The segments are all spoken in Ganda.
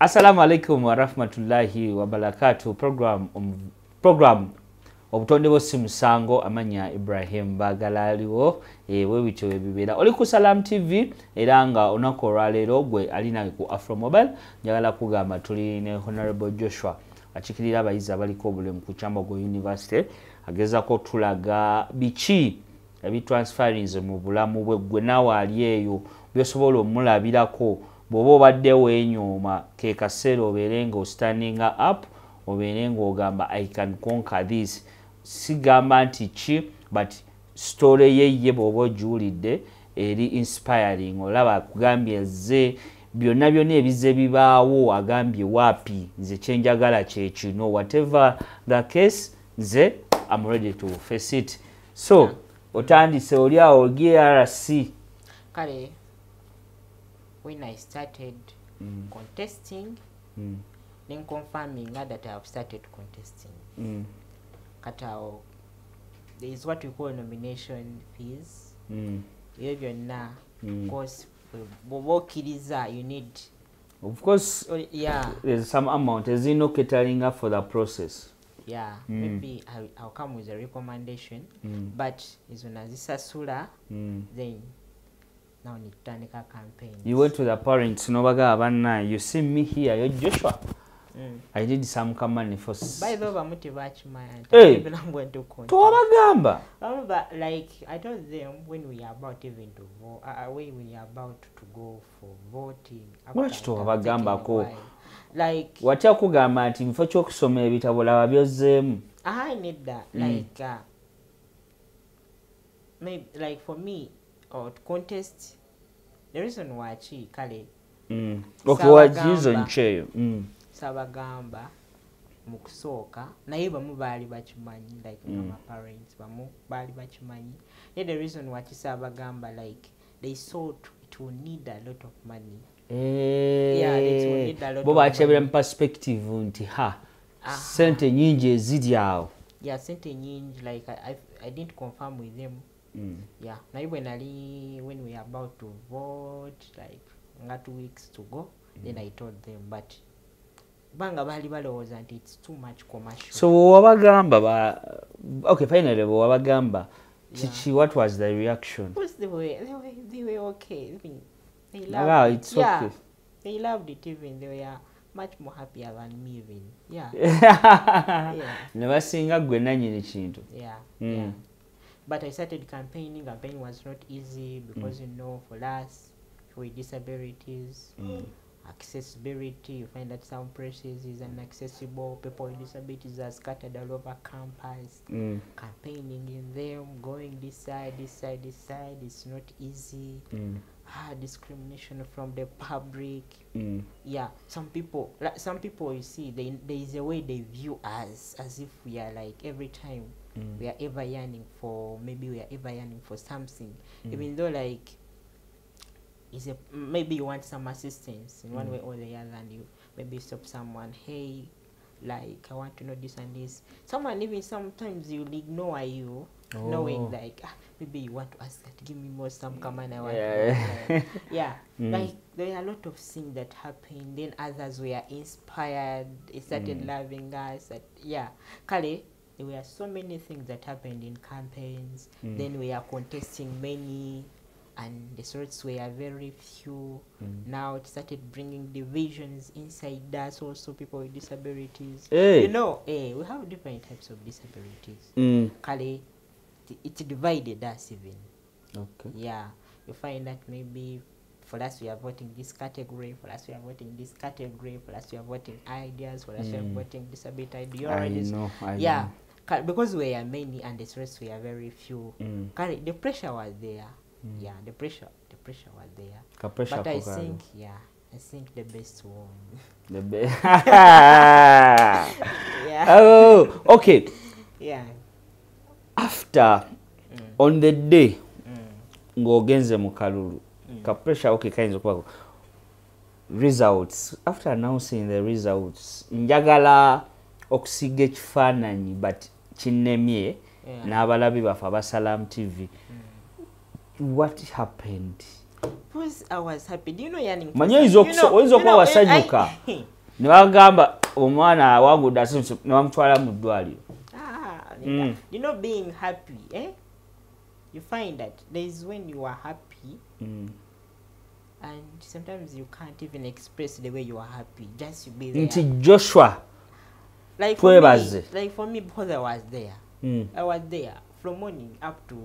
Assalamu alaikum wa rahmatullahi wa barakatuh. Program obutonde bose musango amanya Ibrahim Bagalaliwo webito webibera oli ku Salam TV era nga onako lwalero gwe alina ku Afro Mobile njagala kugamba tuli ne Honorable Joshua achikirira abayizi abaliko obulemu ku Kyambogo University ageza ko tulaga bichi ebitransferings mu bulamu bwe gwe nawe ali eyo byosobola omulabirako bobo obadde wenyoma ke kaseera oberenga standing up oberenga ogamba I can conquer this sigamba nti chi but story ye bobo ojulidde eri inspiring olaba kugambye ze byonna ebize bibaawo agambye wapi nze kyenjagala kye kino whatever the case nze I'm ready to face it so otandise oli awo GRC kale when I started contesting, then confirming that I have started contesting. Katao, there is what we call nomination fees. Even now, of course, you need. Of course, yeah. There's some amount. Is no catering up for the process? Yeah, maybe I'll come with a recommendation. But is when Azisasura, then. Now Nitanika campaign. You went to the parents, Novaga Abana, you see me here, you're Joshua. I did some money for by the way, motivate my hey, I'm going to Gamba. Like I told them when we are about even to vote, when we are about to go for voting. Watch to Gamba ko. Like what you could gamma team for choke so maybe them. I need that. Like maybe like for me or to contest the reason why chi kale okay what reason che sabagamba mukusoka naye bamu bali bachimanyi like my parents bamu bali bachimanyi the reason why sabagamba like they saw it will need a lot of money yeah it will need a lot bo bachebera perspective nti sente nyingi ezidyawo yeah sente nyingi like I didn't confirm with them. Yeah, now when we are about to vote, like 2 weeks to go, then I told them, but Banga Bali wasn't it's too much commercial. So Wabagamba, okay, finally Wabagamba. Chichi, what was the reaction? What's they were okay. They loved it. Yeah, okay. They loved it even. They were much more happier than me even. Yeah. Yeah. Never seen a good nanny chinto. Yeah. Yeah. But I started campaigning. Campaigning was not easy because you know, for us, with disabilities, accessibility, you find that some places is inaccessible. People with disabilities are scattered all over campus. Campaigning in them, going this side, it's not easy. Discrimination from the public. Yeah, some people you see, there is a way they view us as if we are like every time. We are ever yearning for something, even though like maybe you want some assistance in one way or the other, and you maybe stop someone, hey, like I want to know this and this. Someone even sometimes you'll ignore you, knowing like maybe you want to ask that give me more some command I want. Yeah, like there are a lot of things that happen. Then others were inspired, they started loving us. That Kale. There were so many things that happened in campaigns. Then we are contesting many, and the slots were very few. Now it started bringing divisions inside us, also people with disabilities. Hey. You know, we have different types of disabilities. Kale, it divided us even. Okay. Yeah, you find that maybe for us we are voting this category, for us we are voting this category, for us we are voting ideas, for us we are voting disability ideologies. I know. Because we are many and the stress we are very few. The pressure was there. Yeah, the pressure was there. But I think the best one. The best. Yeah. Oh, okay. Yeah. After on the day ngogenze mu kalulu ka pressure okay kinds of results after announcing the results njagala okusiga ekifaananyi but kinnemye n'abalabi bafe aba Salam TV what happened Because I was happy. Do you know yearning? Manyo izo kwa wasanyuka. Ne bagamba omwana awagudde asinze ne bamutwala mu ddwaliro. You know, being happy, eh? You find that there is when you are happy, and sometimes you can't even express the way you are happy. Just you be there. Nti Joshua. Like for me, because I was there. I was there from morning up to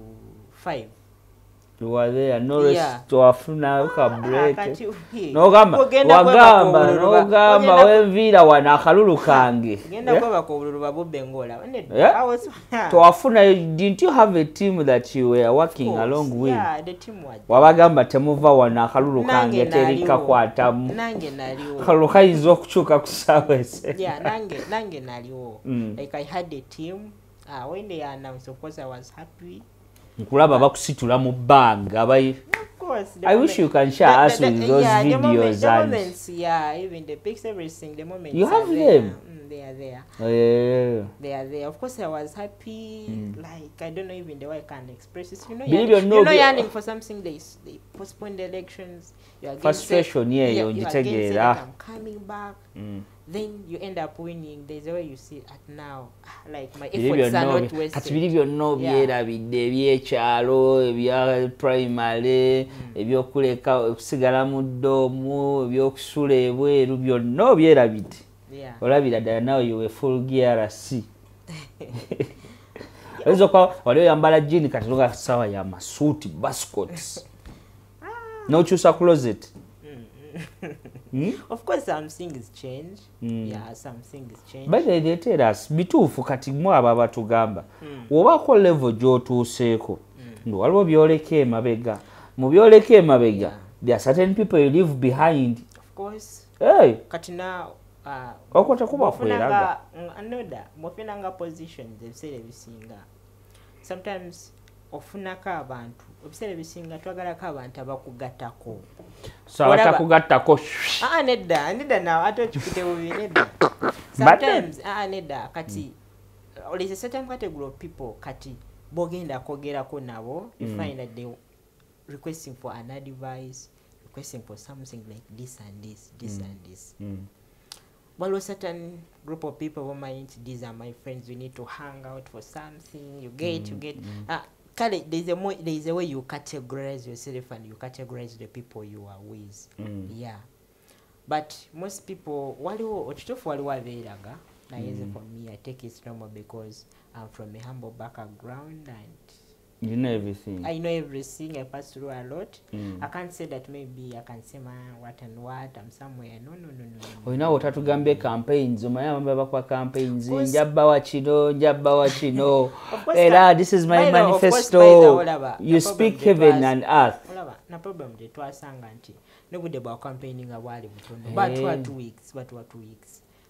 5. You were there, no rest to afuna ka break. No gamba wenvira wana akalulu kange. Genda kwa bakobululu babubengola. To afuna, didn't you have a team that you were working along with? Yeah, the team was. Wabagamba temuva wana akalulu kange terika kwatamu. Nange naliwo. Akalulu kayinza okukyuka ku ssaawa. Yeah, nange naliwo. Like I had a team. When they announced, of course I was happy. Nkulaba bakusitula mu banga of course. I wish you can share us with those videos. The moments, yeah, even the pics, everything, the moments. You have them? They are there. Oh, yeah. They are there. Of course, I was happy. Like, I don't know even the way I can express it. You know, yearning for something, they postpone the elections. You are frustration, you I'm coming back. Then you end up winning. There's a way you see it at now. Like, my efforts are not wasted. Kati bili byonna byerabidde eby'ekyalo, ebya primary, ebyokuleka okusigala mu ddoomu, ebyokusula ebweru, byonna byerabidde. Olabira ddala nawe you were full GRC. Oyinza okuba wali oyambala jean kati toga sawa ya masuuti bascots. N'okyusa closet. Of course, some things change. Yeah, some things change. But they tell us, bituufu kati mwe abo abatugamba. Wobako level gy'otuuseeko. Waliwo byoleka emabega. Mu byoleka emabega, there are certain people you leave behind. Of course. Hey. Kati now, okota kuba kweraga. Another, mofinanga positions, ebisere bisinga. Sometimes, ofunako abantu. Ebisere bisinga twagalako abantu abakugattako. So atakugattako. Nedda now atokikute bubi nedda. Sometimes nedda kati there is a certain category of people kati bogenda kogerako nabo you find that they requesting for an advice, requesting for something like this and this and this. But a certain group of people who might, these are my friends, we need to hang out for something, you get there's a way you categorize yourself and you categorize the people you are with. Yeah. But most people, waliwo abeeraga, for me, I take it normal because I'm from a humble background and you know everything. I know everything. I pass through a lot. I can't say that maybe I can say what and what. I'm somewhere. No. You know what? Tugambe campaigns. Campaigns. Njabba wa chino. Ela, this is my manifesto. You speak heaven and earth. No problem. The twasanga nti. Nobody about campaigning a while. But 2 weeks.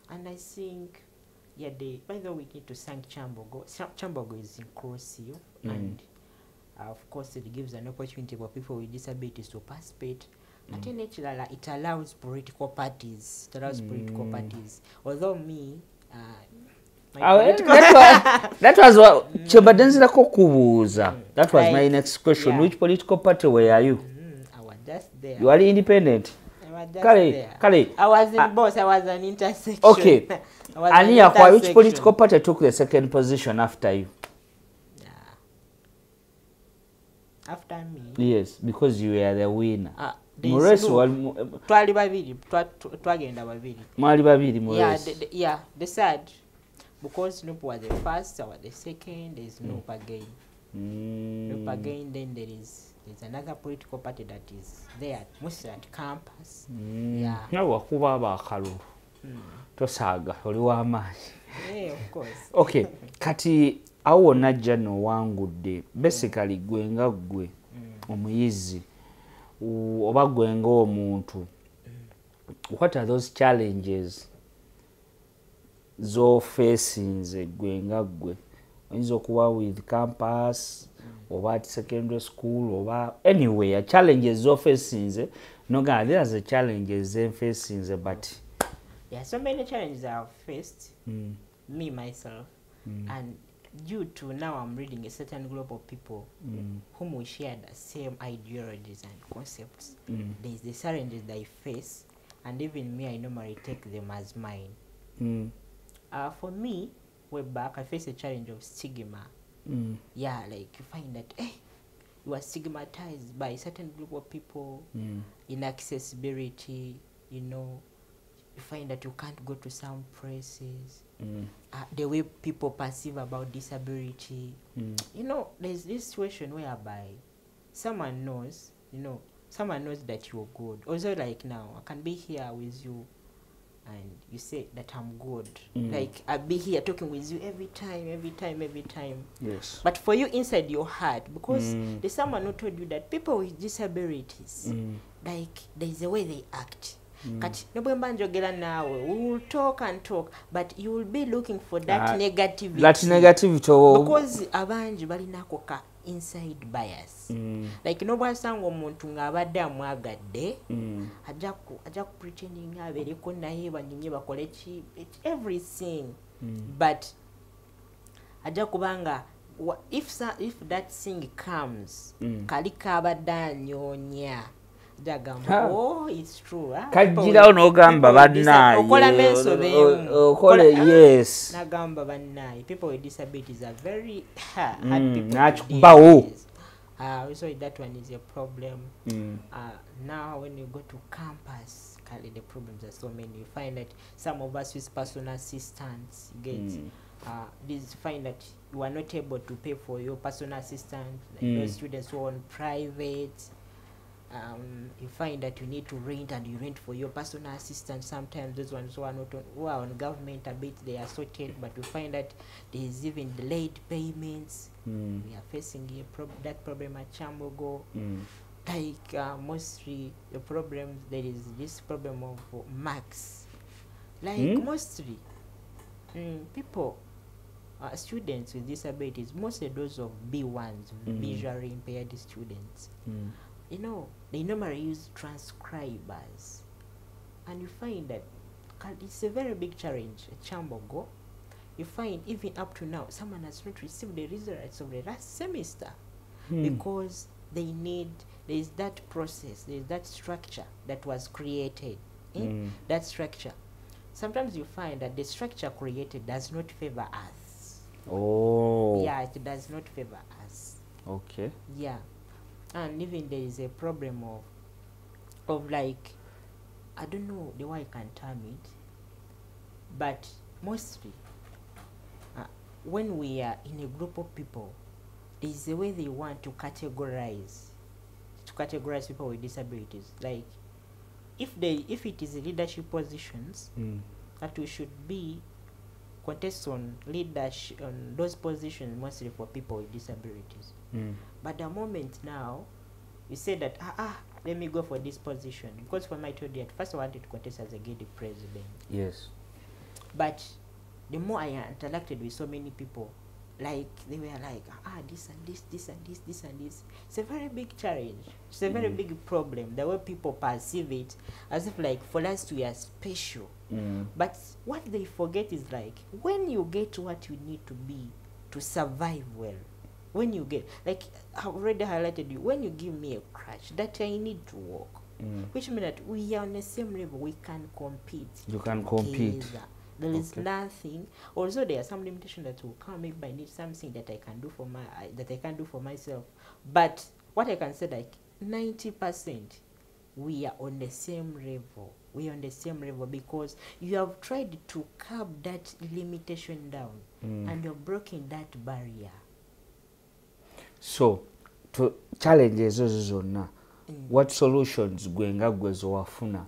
And I think, by the way, we need to thank Chambogo. Chambogo is inclusive and. Of course, it gives an opportunity for people with disabilities to participate. But in it allows political parties. Although me, that was what that was my next question. Which political party were you? I was just there. You are independent. I was just there. I wasn't boss. I was an intersection. Okay. Ania, which political party took the second position after you? After me? Yes, because you were the winner. Twali babiri, twagenda babiri. Yeah, the sad. Because Snoop was the first, I was the second, there's Snoop again. Snoop again, then there's another political party that is there, mostly at campus. Yeah. Wakuba abakalulu. Tosaga, oli w'amaanyi. Yeah, of course. Okay, kati awo najja nowangudde basically gwe nga gwe omuyizi oba gwe nga omuntu. What are those challenges zo facing gwe nga gwe? Oyinza okuba with campus oba at secondary school oba anywhere challenges zo facing no God, there are the challenges they facing but yeah, so many challenges I have faced me myself and due to now I'm reading a certain group of people whom we share the same ideologies and concepts. There's the challenges they face, and even me, I normally take them as mine. For me, way back, I faced a challenge of stigma. Yeah, like you find that you are stigmatized by a certain group of people, inaccessibility, you know. You find that you can't go to some places. The way people perceive about disability. You know, there's this situation whereby someone knows, someone knows that you're good. Also, like now, I can be here with you and you say that I'm good. Like, I'll be here talking with you every time. Yes. But for you inside your heart, because there's someone who told you that people with disabilities, like, there's a way they act. Kati nobwemba njogera nawe, we will talk and talk, but you will be looking for that negativity. That negativity. Because abanji balinako ka inside bias. Like nobwasanga omuntu ng'abadde amwagadde, ajja ku pretending abeereko naye banyumye bakole ki everything. But ajja kubanga if that thing comes, kali kabadde anyonya. Oh, it's true. Kajira onogamba bannaye. Okola menso bemu. Okole yes. Nagamba bannaye. People with disabilities are very hard people. So that one is a problem. Now when you go to campus, the problems are so many. You find that some of us with personal assistants find that you are not able to pay for your personal assistant. Like those students who are on private. You find that you need to rent, and you rent for your personal assistant. Sometimes those ones who are not who are on government a bit, they are sorted, but you find that there is even delayed payments. We are facing that problem at Chambogo. Like mostly the problem, there is this problem of marks. Like mostly people, students with disabilities, mostly those of B1s, visually impaired students. You know, they normally use transcribers, and you find that it's a very big challenge at Chambogo. You find even up to now, someone has not received the results of the last semester because there is that process, there is that structure that was created. That structure. Sometimes you find that the structure created does not favor us. Oh. Yeah, it does not favor us. Okay. Yeah. And even there is a problem of like, I don't know the way I can term it, but mostly when we are in a group of people, there is a way they want to categorize people with disabilities. Like if it is leadership positions, that we should be contest on leadership on those positions mostly for people with disabilities. But the moment now you say that let me go for this position, because for my told you at first I wanted to contest as a Gedi president. Yes. But the more I interacted with so many people, like they were like this and this, this and this, this and this. It's a very big challenge. It's a very big problem. The way people perceive it as if like for us we are special. But what they forget is like when you get what you need to be to survive well, when you get, like I already highlighted you, when you give me a crutch that I need to walk, which means that we are on the same level, we can compete. You can compete. There is nothing. Also, there are some limitations that will come. Maybe I need something that I can do for myself. But what I can say, like 90%, we are on the same level. We are on the same level because you have tried to curb that limitation down, and you're breaking that barrier. So, to challenges zonna, what solutions gwenga gwezo wafuna?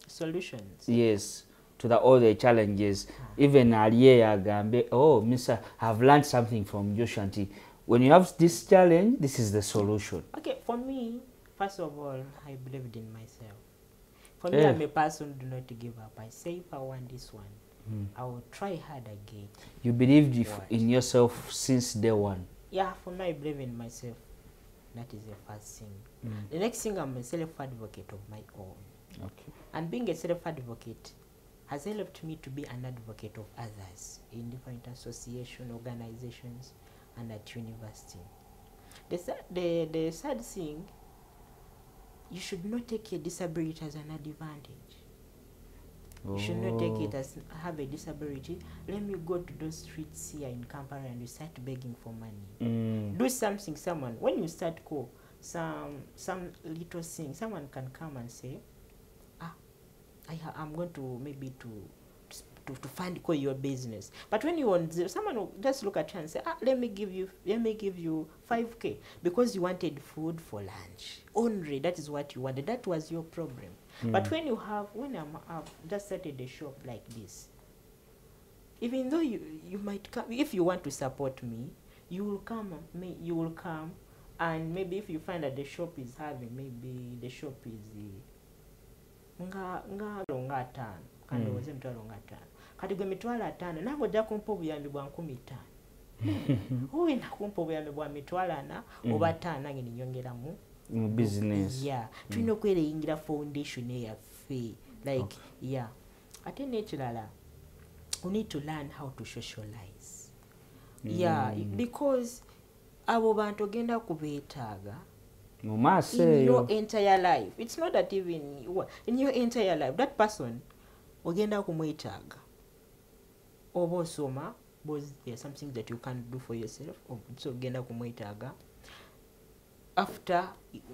Solutions? Yes, to all the challenges. Even aliye agambe, Mr. I've learned something from Joshua. When you have this challenge, this is the solution. Okay, for me, first of all, I believed in myself. For me, I'm a person who do not give up. I say if I want this one, I will try hard again. You believed in yourself since day one? Yeah, for me, I believe in myself. That is the first thing. The next thing, I'm a self-advocate of my own. Okay. And being a self-advocate, has helped me to be an advocate of others in different association organizations and at university. The sad thing, you should not take a disability as an advantage. You should not take it as have a disability. Let me go to those streets here in Kampala and you start begging for money. Do something. Someone, when you start some little thing, someone can come and say, I'm going to maybe to fund your business. But when you want, someone will just look at you and say, let me give you 5K because you wanted food for lunch. Only that is what you wanted. That was your problem. But when I've just started a shop like this, even though you might come, if you want to support me, you will come, and maybe if you find that the shop is having, maybe the shop is nga longa tano kandi oze mtwalo nga tano kati gwe mitwalo 5 nabo ja kumpa obuyambi bwa 15 owe na kumpa obuyambi bwa mitwalo 4 oba 5 nange ninyongera mu business tulina okweleyingira foundation eyaffe like ate n'ekirala we need to learn how to socialize because abo bantu ogenda kubeetaaga in your entire life. It's not that even in your entire life that person ogenda kumwetaaga oba osoma because there's something that you can't do for yourself, so ogenda kumwetaaga after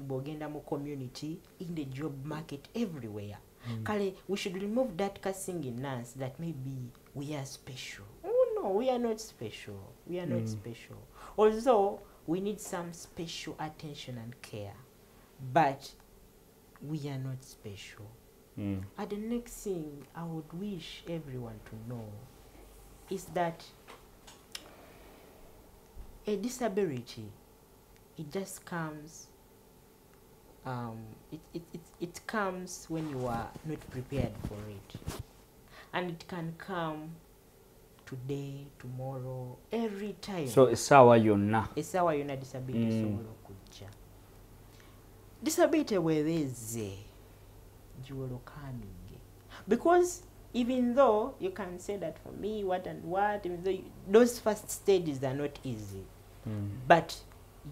ogenda mu community, in the job market, everywhere. Kale, we should remove that cussing in us that maybe we are special. Oh no, we are not special. We are not special. Although we need some special attention and care, but we are not special. And the next thing I would wish everyone to know is that a disability, it just comes, it comes when you are not prepared for it. And it can come today, tomorrow, every time. So esawa yonna disability sobola okujja. Disability weweze jiwolo coming. Because even though you can say that for me, what and what, even though those first stages are not easy, but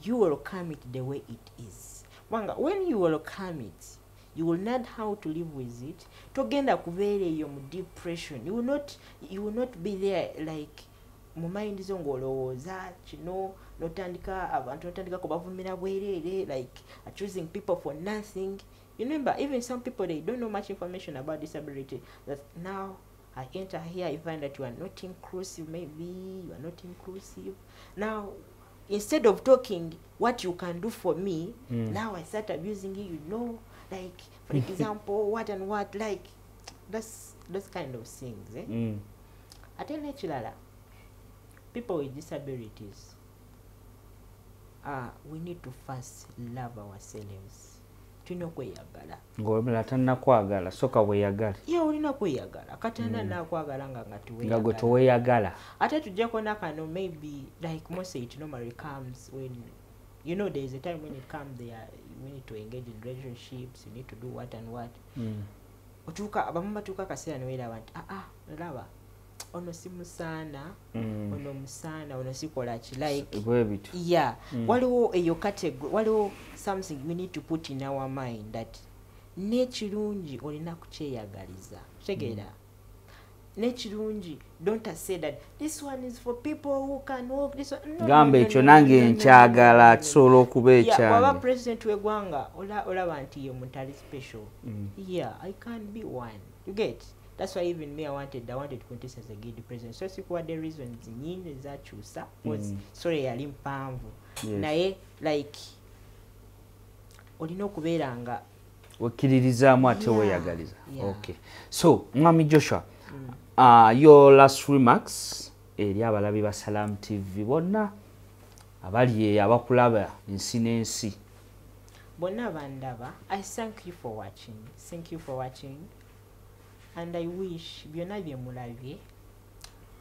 you will come it the way it is. When you will come it, you will learn how to live with it. Togenda kubeere yo mu depression. You will not be there like mu mind zo ngolowooza kino notandika abantu notandika kubavumira bwerere like choosing people for nothing. You remember, even some people, they don't know much information about disability. That now I enter here, I find that you are not inclusive. Maybe you are not inclusive. Now, instead of talking what you can do for me, now I start abusing you. You know, like for example, what and what, like those kind of things. Ate n'ekirala, people with disabilities, we need to first love ourselves. Tulina kweyagala. Ng'omala tannakwagala soka weeyagala. Olina kweyagala. Katana nakwagala nga tuweyagala. Nga gwe toweeyagala. Ate tujjako nakano maybe like most it normally comes when you know there is a time when it comes there we need to engage in relationships, you need to do what and what. Otuuka abamu batuuka akaseera ne weeraba nti laba ono si musaana, ono musaana, ono sikola ki like waliwo eyo category, waliwo something we need to put in our mind that n'ekirungi olina kukyeyagaliza. Tegeera n'ekirungi, don't say that this one is for people who can walk, this one gamba ekyo nange nkyagala kisobola okuba ekyange. Waba president w'eggwanga olaba nti ye muntu ali special. I can't be one. You get? That's why even me I wanted Quintus as a good president. So sikuwa the reasons nyingi ezakyusa was sorry yali mpanvu. Naye like olina okubeera nga okkiririzaamu ate weeyagaliza. Okay. So Mwami Joshua, your last remarks eri abalabi ba Salam TV bonna abali abakulaba ensi n'ensi. Bonna bandaba, I thank you for watching. Thank you for watching. And I wish byonna bye mulabye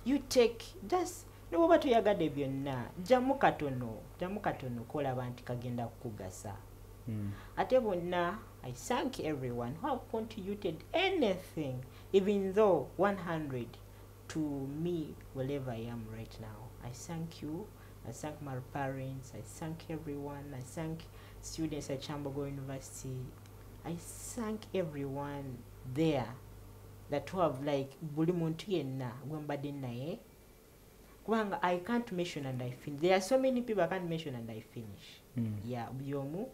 you take just ne bwoba toyagadde byonna jamu katono kolaba nti kagenda kukugasa. ate bonna I thank everyone who have contributed anything, even though 100 to me wherever I am right now. I thank you. I thank my parents. I thank everyone. I thank students at Chambogo University. I thank everyone there that who have like buli muntu yenna gwembadde naye kubanga I can't mention and I finish. There are so many people I can't mention and I finish. Yeah, Byomu,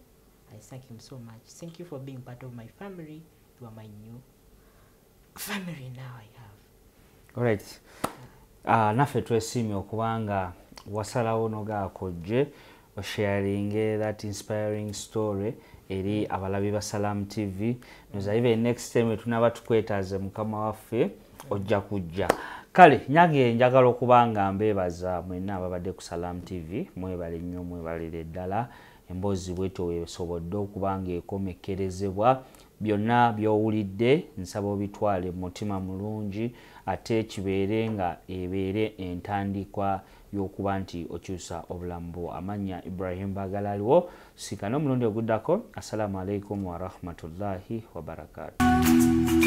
I thank him so much. Thank you for being part of my family. You are my new family now I have. All right. Naffe twesimye okubanga wasalawo nogaakojje osharinge that inspiring story eri abalabi ba Salam TV. Noza even next time tunaba tukwetaaze mukama waffe ojja kujja. Kale nyange njagala okubanga mbebaza mwenna ababadde ku Salam TV mwebale nnyo mwebalire ddala emboozi bweto wesobodde okubanga ekomekerezebwa byonna byowulidde nsaba obitwale mu mutima mulungi ate kibeere nga ebeere entandikwa y'okuba nti okyusa obulamu bwo. Amanya Ibrahim Bagalaliwo sikana omulundi oguddako. Assalamu alaikum wa rahmatullahi wa barakatuh.